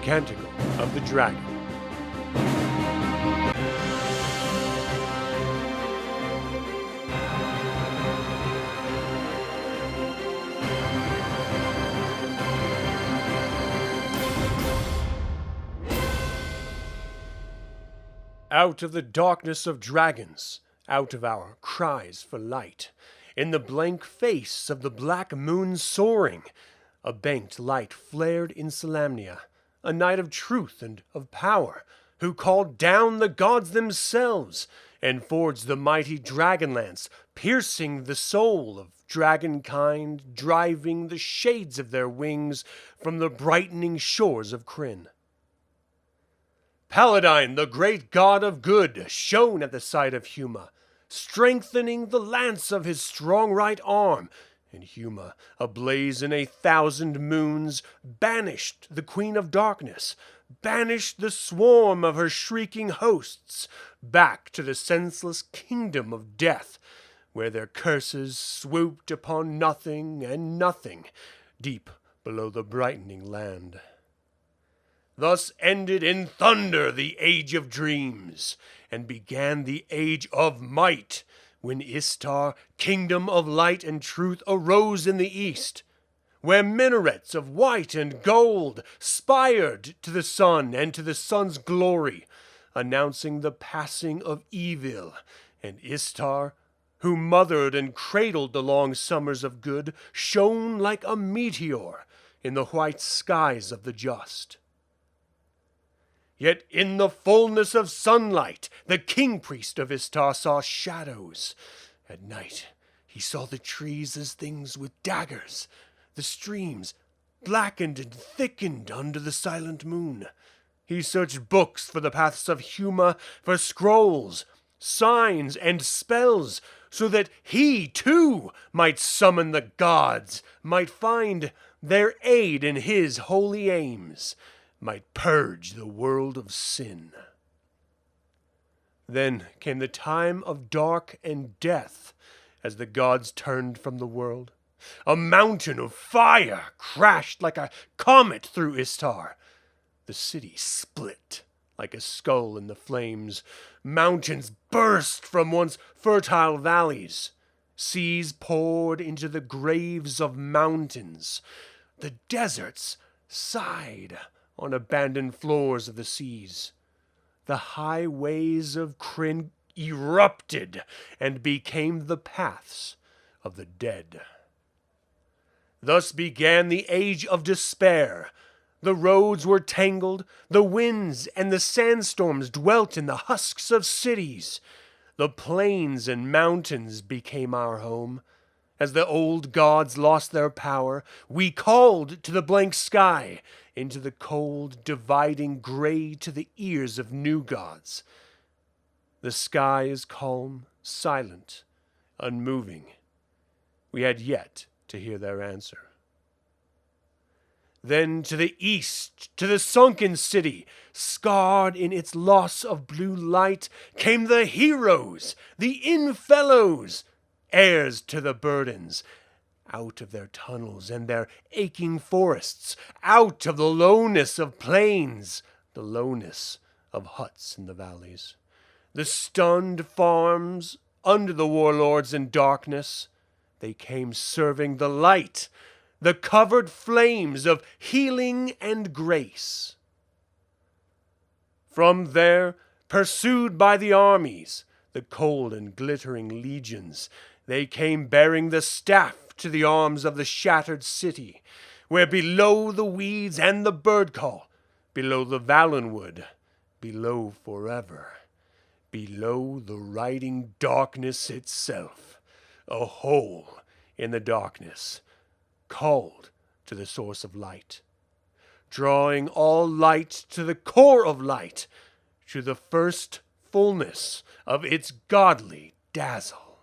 Canticle of the Dragon. Out of the darkness of dragons, out of our cries for light, in the blank face of the black moon soaring, a banked light flared in Solamnia, a knight of truth and of power, who called down the gods themselves, and forged the mighty dragonlance, piercing the soul of dragonkind, driving the shades of their wings from the brightening shores of Krynn. Paladine, the great god of good, shone at the sight of Huma, strengthening the lance of his strong right arm, and Huma, ablaze in 1,000 moons, banished the queen of darkness, banished the swarm of her shrieking hosts, back to the senseless kingdom of death, where their curses swooped upon nothing and nothing, deep below the brightening land. Thus ended in thunder the age of dreams, and began the age of might, when Istar, kingdom of light and truth, arose in the east, where minarets of white and gold spired to the sun and to the sun's glory, announcing the passing of evil, and Istar, who mothered and cradled the long summers of good, shone like a meteor in the white skies of the just. Yet in the fullness of sunlight, the king-priest of Istar saw shadows. At night, he saw the trees as things with daggers, the streams blackened and thickened under the silent moon. He searched books for the paths of Huma, for scrolls, signs, and spells, so that he, too, might summon the gods, might find their aid in his holy aims, might purge the world of sin. Then came the time of dark and death, as the gods turned from the world. A mountain of fire crashed like a comet through Istar. The city split like a skull in the flames. Mountains burst from once fertile valleys. Seas poured into the graves of mountains. The deserts sighed on abandoned floors of the seas. The highways of Krynn erupted and became the paths of the dead. Thus began the age of despair. The roads were tangled, the winds and the sandstorms dwelt in the husks of cities. The plains and mountains became our home. As the old gods lost their power, we called to the blank sky, into the cold, dividing gray to the ears of new gods. The sky is calm, silent, unmoving. We had yet to hear their answer. Then to the east, to the sunken city, scarred in its loss of blue light, came the heroes, the Infellows, heirs to the burdens, out of their tunnels and their aching forests, out of the lowness of plains, the lowness of huts in the valleys, the stunned farms under the warlords in darkness. They came serving the light, the covered flames of healing and grace. From there, pursued by the armies, the cold and glittering legions, they came bearing the staff to the arms of the shattered city, where below the weeds and the bird call, below the valenwood, below forever, below the riding darkness itself, a hole in the darkness, called to the source of light, drawing all light to the core of light, to the first fullness of its godly dazzle.